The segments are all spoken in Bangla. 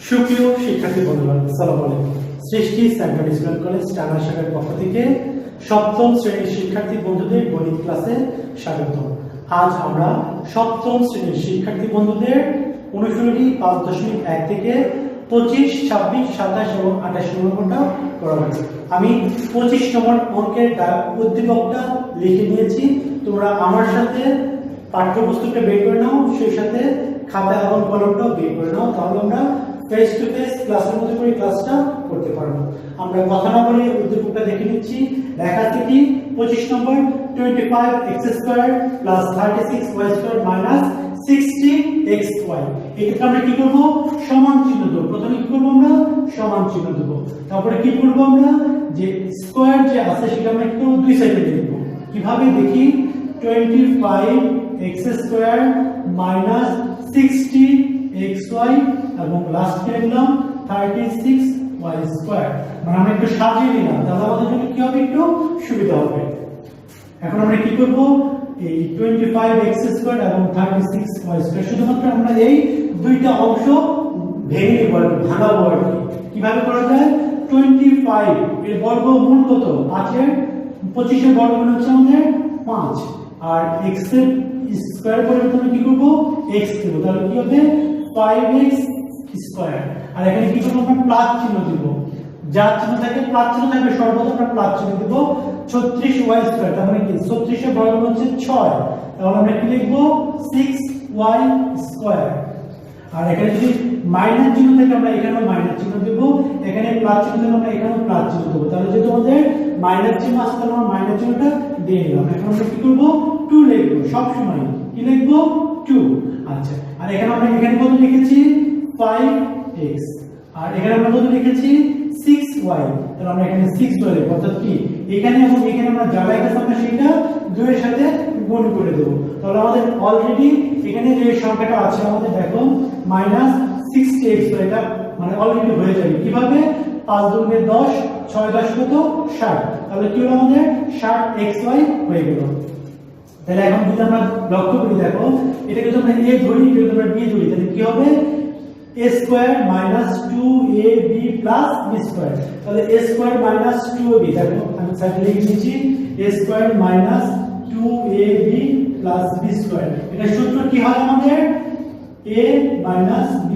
সুপ্রিয় শিক্ষার্থী বন্ধুরা, আসসালামু আলাইকুম। সৃষ্টি সেন্ট্রাল স্কুল কলেজ টাঙ্গাইল শাখার পক্ষ থেকে সপ্তম শ্রেণীর শিক্ষার্থী বন্ধুদের গণিত ক্লাসে স্বাগত। আজ আমরা সপ্তম শ্রেণীর শিক্ষার্থী বন্ধুদের অনুশীলনী 5.1 থেকে 25, 26, 27 এবং 28 নম্বরটা করাবো। আমি 25 নম্বর অঙ্কের উদ্দীপকটা লিখে নিয়েছি। তোমরা আমার সাথে পাঠ্যপুস্তকটা বের করে নাও, সেই সাথে খাতা এবং কলমটাও বের করে নাও, তাহলে আমরা ফেস টু ফেস ক্লাসের মধ্যে করে ক্লাসটা করতে পারবো। আমরা কথা না বলে উদ্দীপকটা দেখে নিচ্ছি। লেখা আছে কি 25 নম্বর 25x² + 36y² - 60xy। এটাকে আমরা কি করব? সমান চিহ্ন দেব। প্রথমে কি করব? আমরা সমান চিহ্ন দেব। তারপরে কি করব? আমরা যে স্কয়ার যে আছে সেটা আমরা একটু দুই সাইডে লিখব। কিভাবে দেখি? 25x² - 60xy এবং লাস্ট কে লিখলাম 36y²। মানে আমরা একটু সাজিয়ে নিলাম, তাহলে আমাদের জন্য কি হবে? একটু সুবিধা হবে। এখন আমরা কি করব? এই 25x² এবং 36y² শুধুমাত্র আমরা এই দুইটা অংশ ভেঙে নেব, ভাঙাবো আর কি। কিভাবে করা যায়? 25 এর বর্গমূল কত? 5 এর 25 এর বর্গমূল হচ্ছে আমাদের 5, আর x এর স্কয়ার পরিবর্তনে কি করব? x দেব। তাহলে কি হবে? 5x²। আর এখানে কি করব? আমরা প্লাস চিহ্ন দেব। যা চিহ্ন থাকে প্লাস চিহ্ন থাকবে, সর্বদা আমরা প্লাস চিহ্ন দেব। 36y², তার মানে কি 36 এর বর্গমূল হচ্ছে 6, তাহলে আমরা কি লিখব? 6y²। আর এখানে যদি মাইনাস চিহ্ন থাকে আমরা এখানেও মাইনাস চিহ্ন দেব, এখানে প্লাস চিহ্ন থাকে আমরা এখানেও প্লাস চিহ্ন দেব। তাহলে যেহেতু আমাদের মাইনাস চিহ্ন আসছে, তাহলে আমরা মাইনাস চিহ্নটা দিয়ে নিলাম। এখন আমরা কি করব? 2 লিখব। সব সময় কি লিখব? 2। আচ্ছা, আর এখানে আমরা এখানে কত লিখেছি? 5x, আর এখানে আমরা কত লিখেছি? 6y। তাহলে আমরা এখানে 6y লিখব। অর্থাৎ কি এখানে এবং এখানে আমরা যা লিখেছি আমরা সেটা 2 এর সাথে গুণ করে দেব। তাহলে আমাদের অলরেডি এখানে যে সংখ্যাটা আছে আমাদের দেখো -60xy, এটা মানে অলরেডি হয়ে যাবে। কিভাবে? 5 × 10, 6 10 কত? 60। তাহলে কি হলো? আমাদের 60xy হয়ে গেল। তাহলে এখন যদি আমরা লক্ষ্য করি, দেখো এটাকে যদি আমরা a ধরি, যদি আমরা b ধরি, তাহলে কি হবে? a² - 2ab + b²। তাহলে a² - 2ab, দেখো আমি সাইডে লিখে দিয়েছি a² - 2ab + b²। এটা সূত্র কি হয় আমাদের? a - b²।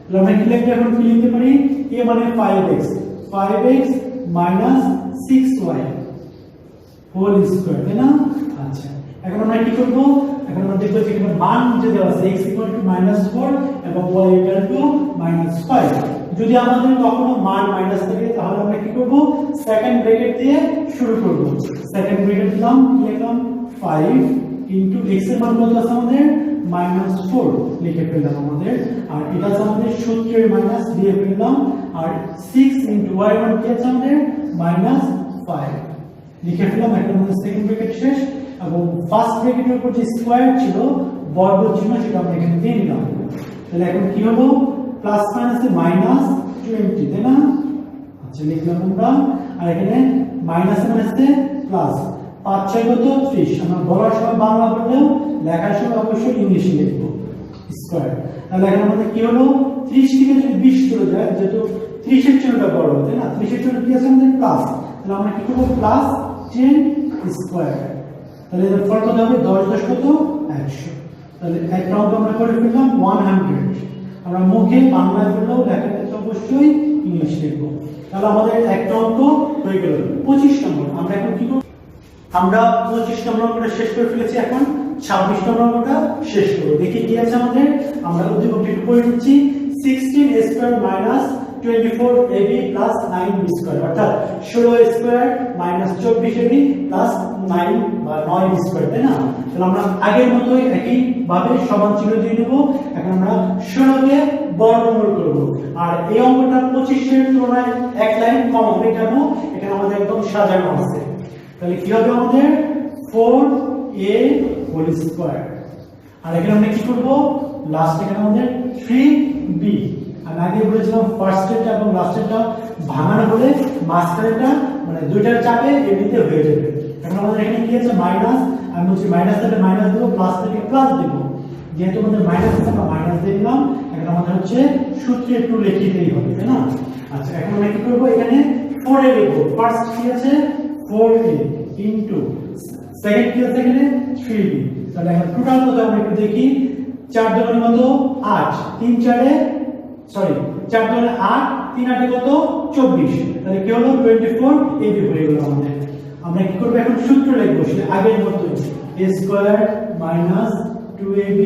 তাহলে আমরা কি লিখতে, এখন কি লিখতে পারি? a মানে 5x - 6y² তাই না? আচ্ছা, এখন আমরা কি করব? এখন আমরা দেখব যে এখানে মান যে দেওয়া আছে x = -4 এবং y = -5। যদি আমাদের কখনো মান মাইনাস থাকে তাহলে আমরা কি করব? সেকেন্ড ব্র্যাকেট দিয়ে শুরু করব। সেকেন্ড ব্র্যাকেট দিলাম, কি লিখলাম? 5 x এর মান কত আছে আমাদের? -4 লিখে ফেললাম আমাদের। আর এটা আছে আমাদের সূত্রের মাইনাস দিয়ে ফেললাম। আর 6 × y মান কি আছে আমাদের? -5 লিখে ফেললাম। এখন আমাদের সেকেন্ড ব্র্যাকেট শেষ, এবং ফার্স্ট ব্র্যাকেটের উপর যে স্কয়ার ছিল বর্গ চিহ্ন সেটা আমরা এখানে দিয়ে নিলাম। তাহলে এখন কি হলো? প্লাস মাইনাসে -20 তাই না? আচ্ছা, লিখলাম আমরা। আর এখানে মাইনাসে মাইনাসে প্লাস, 5 6 কত? 30। আমরা বলার সময় বাংলা বললেও লেখার সময় অবশ্যই ইংলিশে লিখব স্কয়ার। তাহলে এখন আমাদের কি হলো? 30 থেকে যদি 20 চলে যায়, যেহেতু 30 এর চিহ্নটা বড়, তাই না? 30 এর চিহ্ন কি আছে আমাদের? প্লাস। তাহলে আমরা কি করব? +10²। তাহলে এর ফল কত হবে? 10 10 কত? 100। তাহলে একটা অঙ্ক আমরা করে ফেললাম 100। আমরা মুখে বাংলায় বললেও লেখাটা তো অবশ্যই ইংলিশ লিখব। তাহলে আমাদের একটা অঙ্ক হয়ে গেল। 25 নম্বর আমরা এখন কি করব? আমরা 25 নম্বর অঙ্কটা শেষ করে ফেলেছি। এখন 26 নম্বর অঙ্কটা শেষ করব। দেখি কি আছে আমাদের। আমরা উদ্দীপকটি একটু পড়ে নিচ্ছি। 16a² - 24ab + 9b², অর্থাৎ 16a² - 24ab + 9 বা 9b², তাই না? তাহলে আমরা আগের মতোই একই ভাবে সমান চিহ্ন দিয়ে নেব। এখন আমরা 16 কে বর্গমূল করব। আর এই অঙ্কটা 25 এর তুলনায় এক লাইন কম হবে। কেন? এখানে আমাদের একদম সাজানো আছে। তাহলে কি হবে আমাদের? 4a²। আর এখানে আমরা কি করব? লাস্ট এখানে আমাদের 3b। আমি আগে বলেছিলাম ফার্স্টেরটা এবং লাস্টেরটা ভাঙানো হলে মাঝখানেরটা মানে দুইটার চাপে এমনিতে হয়ে যাবে। এখন আমাদের এখানে কি আছে? মাইনাস। আমি বলছি মাইনাস থেকে মাইনাস দেবো, প্লাস থেকে প্লাস দেবো। যেহেতু আমাদের মাইনাস আছে আমরা মাইনাস দিয়ে দিলাম। দিলাম। এখন আমাদের হচ্ছে সূত্রে একটু লিখিতেই হবে, তাই না? আচ্ছা, এখন আমরা কি করবো, এখানে 4a লিখবো। ফার্স্ট কি আছে 4a ইনটু সেকেন্ড কি আছে এখানে 3b। তাহলে এখন টোটাল কত আমরা একটু দেখি। 4 দুগুণে কত 8, 3 4 সরি 4 দুগুণে 8, 3 8 কত 24। তাহলে কি হলো 24ab হয়ে গেল আমাদের। আমরা কি করব, এখন সূত্র লিখবো সে আগের মতই, a square minus 2ab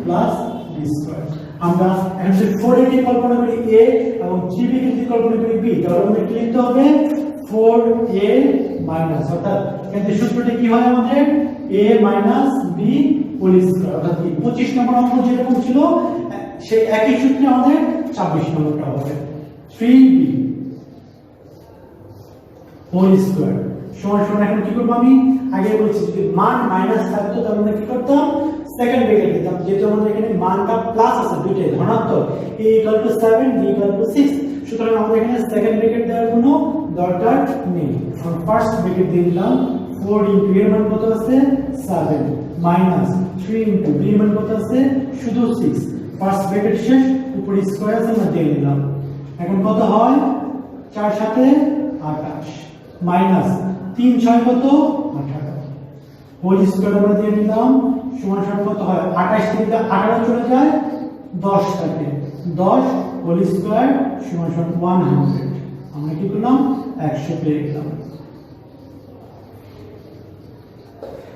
plus b square. আমরা এখন যদি 4a কে কল্পনা করি a এবং 3b কে যদি কল্পনা করি b, তাহলে আমাদের কি লিখতে হবে 4a মাইনাস, অর্থাৎ এখানে সূত্রটি কি হয় আমাদের a minus b whole square. অর্থাৎ 25 নম্বর অঙ্ক যেরকম ছিল সেই একই সূত্রে আমাদের 26 নম্বরটা হবে 3b হোল স্কয়ার সমান সমান। এখন কি করব, আমি আগে বলেছি যদি মান মাইনাস থাকতো তাহলে আমরা কি করতাম সেকেন্ড ব্র্যাকেট দিতাম। যেহেতু আমাদের এখানে মানটা প্লাস আছে দুইটাই ধনাত্মক, a = 7 b = 6, সুতরাং আমাদের এখানে সেকেন্ড ব্র্যাকেট দেওয়ার কোনো দরকার নেই। আমরা ফার্স্ট ব্র্যাকেট দিয়ে দিলাম 4 * এর মান কত আছে 7 মাইনাস 3 * b এর মান কত আছে শুধু 6। ফার্স্ট ব্র্যাকেট শেষ, উপরে স্কয়ার আছে আমরা দিয়ে দিলাম। এখন কত হয় 4 × 7 = 28 মাইনাস 3 × 6 কত 18 হোল স্কয়ার আমরা দিয়ে দিলাম সমান সমান কত হয় 28 থেকে 18 চলে যায় 10 থাকে 10 হোল স্কয়ার সমান সমান 100। আমরা কি করলাম 100 পেয়ে গেলাম।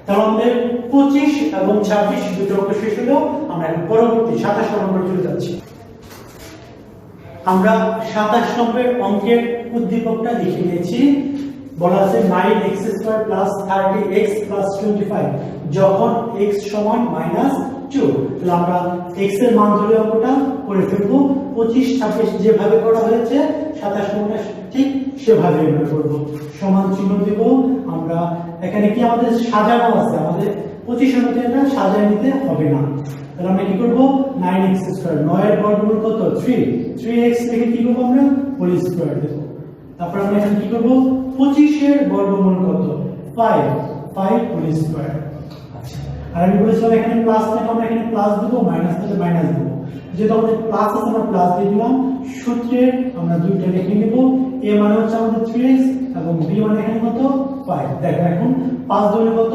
তাহলে আমাদের 25 এবং 26 দুটো অঙ্ক শেষ হলো। আমরা পরবর্তী 27 নম্বরে চলে যাচ্ছি। আমরা 27 নম্বরের অঙ্কের উদ্দীপকটা লিখে নিয়েছি। বলা আছে 9x² + 30x + 25 যখন x সমান -2। তাহলে আমরা x এর মান ধরে অঙ্কটা করে ফেলবো। 25 26 যেভাবে করা হয়েছে 27 নম্বরটা ঠিক সেভাবে আমরা করব। সমান চিহ্ন দেব। আমরা এখানে কি আমাদের সাজানো আছে, আমাদের 25 এর মধ্যে আমরা সাজায় নিতে হবে না। তাহলে আমরা কি করব 9x², 9 এর বর্গমূল কত 3, 3x লিখে কি করব আমরা হোল স্কয়ার দেব। তারপর আমরা এখানে কি করব 25 এর বর্গমূল কত 5, 5 হোল স্কয়ার। আচ্ছা, আর আমি বলেছিলাম এখানে প্লাস থাকে, আমরা এখানে প্লাস দেব, মাইনাস থাকে মাইনাস দেব। যেহেতু আমাদের প্লাস আছে আমরা প্লাস দিয়ে দিলাম। সূত্রে আমরা দুইটা লিখে নেব। a মানে হচ্ছে আমাদের 3x এবং b মানে এখানে কত 5। দেখো এখন 5 দুগুণে কত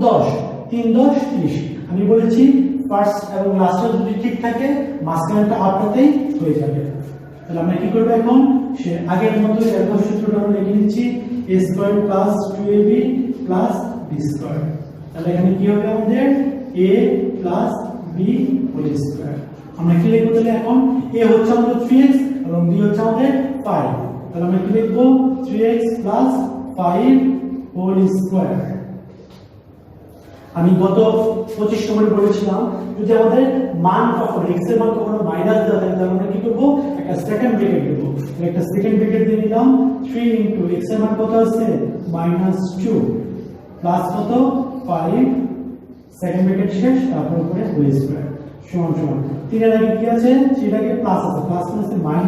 10, 3 10 30। আমি বলেছি ফার্স্ট এবং লাস্টে যদি ঠিক থাকে মাঝখানেটা আপটাতেই হয়ে যাবে। তাহলে আমরা কি করব, এখন সে আগের মতো একই সূত্রটা আমরা লিখে নিচ্ছি a² + 2ab + b স্কয়ার। তাহলে এখানে কি হবে আমাদের a + b হোল স্কয়ার। আমরা কি লিখব, তাহলে এখন a হচ্ছে আমাদের 3x এবং b হচ্ছে আমাদের 5। তাহলে আমরা কি লিখব 3x + 5 হোল স্কয়ার। আমি গত 25 নম্বরে বলেছিলাম যদি আমাদের মান কখনো x এর মান কখনো মাইনাস দেওয়া থাকে তাহলে আমরা কি করব একটা সেকেন্ড ব্র্যাকেট দেব। একটা সেকেন্ড ব্র্যাকেট দিয়ে দিলাম 3 * x এর মান কত আছে -2 প্লাস কত 5 সেকেন্ড ব্র্যাকেট শেষ, তারপর উপরে হোল স্কয়ার সমান সমান 3 এর আগে কি আছে 3 এর আগে প্লাস আছে, প্লাস মানে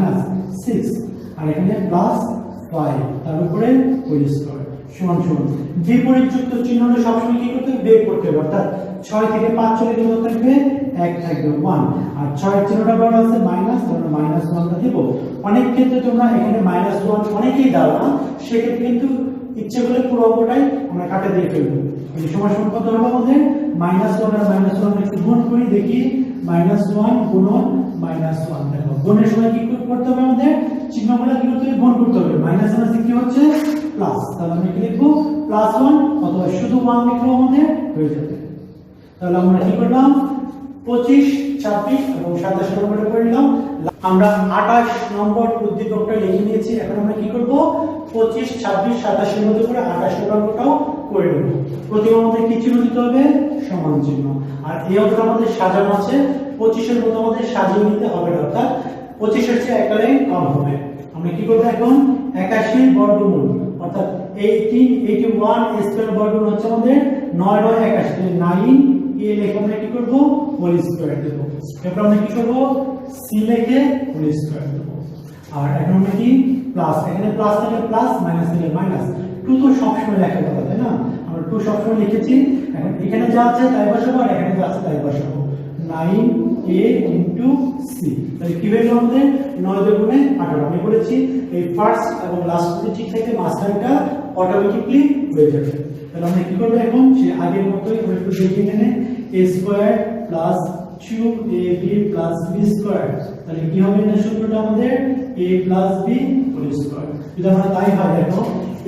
-6 আর এখানে +5 তার উপরে হোল স্কয়ার সমান সমান। বিপরীতযুক্ত চিহ্ন হলে সবসময় কি করতে হবে বের করতে হবে। অর্থাৎ 6 থেকে 5 চলে গেলে থাকবে 1 থাকবে 1 আর 6 এর চিহ্নটা বড় আছে মাইনাস, তাহলে -1টা দেব। অনেক ক্ষেত্রে তোমরা এখানে -1 অনেকেই দাও না, সেক্ষেত্রে কিন্তু ইচ্ছে করলে পুরো অঙ্কটাই আমরা কাটে দিয়ে ফেলবো। এই সমান সমান কত হলো আমাদের -1 আর -1 একটু গুণ করি দেখি। -1 গুণন -1 দেখো গুণের সময় কি করতে হবে আমাদের চিহ্নগুলো কি করতে হবে গুণ করতে হবে। মাইনাস মানে কি হচ্ছে প্লাস, তাহলে আমরা কি লিখবো +1 অথবা শুধু 1 লিখলেও আমাদের হয়ে যাবে। তাহলে আমরা কি করলাম 25 26 এবং 27 নম্বরে করলাম। আমরা 28 নম্বর উদ্দীপকটা লিখে নিয়েছি। এখন আমরা কি করব 25 26 27 এর মধ্যে করে 28 নম্বরটাও করে নেব। প্রথমে আমাদের কি চিহ্ন দিতে হবে সমান চিহ্ন। আর এই অঙ্কটা আমাদের সাজানো আছে 25 এর মতো আমাদের সাজিয়ে নিতে হবে না, অর্থাৎ 25 এর চেয়ে একটা লাইন কম হবে। আমরা কি করব এখন 81 বর্গমূল অর্থাৎ 81 a স্কয়ার বর্গমূল হচ্ছে আমাদের 9 9 81 9 a লিখে আমরা কি করব হোল স্কয়ার দেব। এরপর আমরা কি করব c লিখে হোল স্কয়ার দেব। আর এখন আমরা কি প্লাস, এখানে প্লাস থেকে প্লাস মাইনাস থেকে মাইনাস। 2 তো সবসময় লেখার কথা তাই না, আমরা 2 সবসময় লিখেছি। এখন এখানে যা আছে তাই বসাবো আর এখানে যা আছে তাই বসাবো। 9 a ইনটু সি। তাহলে কি হয়ে গেল আমাদের 9 দুগুণে 18। আমি বলেছি এই ফার্স্ট এবং লাস্ট দুটো ঠিক থেকে মাঝখানটা অটোমেটিকলি হয়ে যাবে। তাহলে আমরা কি করব এখন সে আগের মতই আমরা একটু দেখে নেন a square plus 2ab plus b square. তাহলে কি হবে না সূত্রটা আমাদের a plus b whole square. যদি আমরা তাই হয় দেখো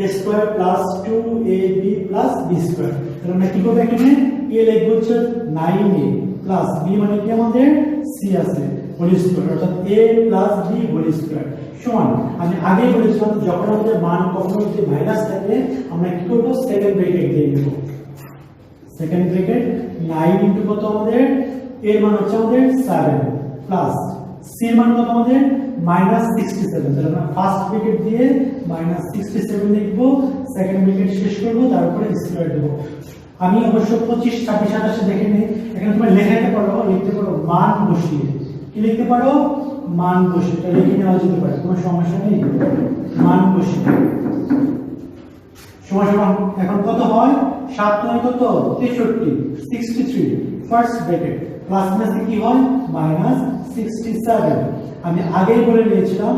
a square plus 2ab plus b square. তাহলে আমরা কি করব এখানে a লিখব হচ্ছে 9a প্লাস b মানে কি আমাদের c আছে হোল স্কয়ার, অর্থাৎ a plus b whole square সমান। আমি আগেই বলেছিলাম যখন আমাদের মান কখনো যদি মাইনাস থাকে আমরা কি করব সেকেন্ড ব্র্যাকেট দিয়ে দেব। সেকেন্ড ব্র্যাকেট 9 ইনটু কত আমাদের এর মান হচ্ছে আমাদের 7 প্লাস c এর মান কত আমাদের -67। তাহলে আমরা ফার্স্ট ব্র্যাকেট দিয়ে -67 লিখব, সেকেন্ড ব্র্যাকেট শেষ করব, তারপরে স্কয়ার দেব। আমি অবশ্য 25 26 27 দেখে নেই, এখানে তুমি লিখতে পারো মান বসিয়ে। কি লিখতে পারো? মান বসিয়ে। এটা লিখে নেওয়া যেতে পারে, কোনো সমস্যা নেই। মান বসিয়ে সমান এখন কত হয় 7 9 কত 63 63 ফার্স্ট ব্র্যাকেট প্লাস মাইনাসে কি হয় -67। আমি আগেই বলে নিয়েছিলাম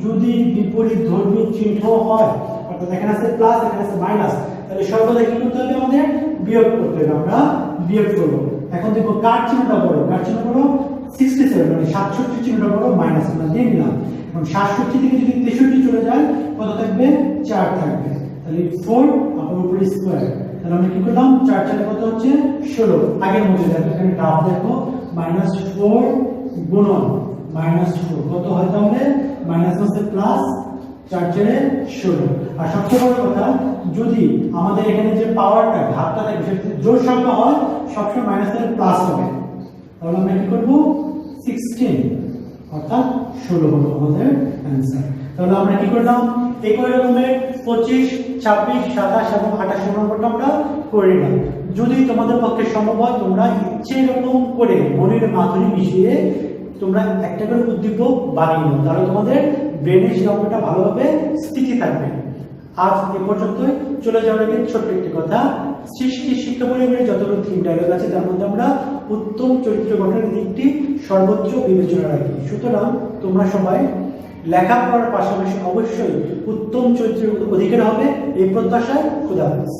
যদি বিপরীত ধর্মী চিহ্ন হয়, অর্থাৎ এখানে আছে প্লাস এখানে আছে মাইনাস, তাহলে সর্বদা কি করতে হবে আমাদের বিয়োগ করতে হবে। আমরা বিয়োগ করব। এখন দেখো কার চিহ্নটা বড়, কার চিহ্ন বড় 67 মানে 67 চিহ্নটা বড় মাইনাস আমরা দিয়ে নিলাম। এখন 67 থেকে যদি 63 চলে যায় কত থাকবে 4 থাকবে। তাহলে 4 আবার উপরে স্কয়ার। তাহলে আমরা কি করলাম 4 4 কত হচ্ছে 16। আগের মতো দেখো এখানে গ্রাফ দেখো -4 গুণন -4 কত হয় তাহলে মাইনাস হচ্ছে প্লাস 4 4 16। আর সবচেয়ে বড় কথা যদি আমাদের এখানে যে পাওয়ারটা ঘাতটা থাকে সেটা জোড় সংখ্যা হয় সবসময় মাইনাস থেকে প্লাস হবে। তাহলে আমরা কি করব 16 অর্থাৎ 16 হলো আমাদের आंसर। তাহলে আমরা কি করলাম একই রকমের 25 26 27 এবং 28 নম্বরটা আমরা করে নিলাম। যদি তোমাদের পক্ষে সম্ভব হয় তোমরা ইচ্ছে এরকম করে মনের মাধুরী মিশিয়ে তোমরা একটা করে উদ্দীপক বানিয়ে নাও, তাহলে তোমাদের ব্রেনে সেই অঙ্কটা ভালোভাবে স্থিতি থাকবে। আজ এ পর্যন্তই। চলে যাওয়ার আগে ছোট্ট একটি কথা, সৃষ্টি শিক্ষা পরিবারের যতগুলো থিম ডায়লগ আছে তার মধ্যে আমরা উত্তম চরিত্র গঠনের দিকটি সর্বোচ্চ বিবেচনা রাখি। সুতরাং তোমরা সবাই লেখাপড়ার পাশাপাশি অবশ্যই উত্তম চরিত্রের অধিকারী হবে এই প্রত্যাশায়। খোদা হাফেজ।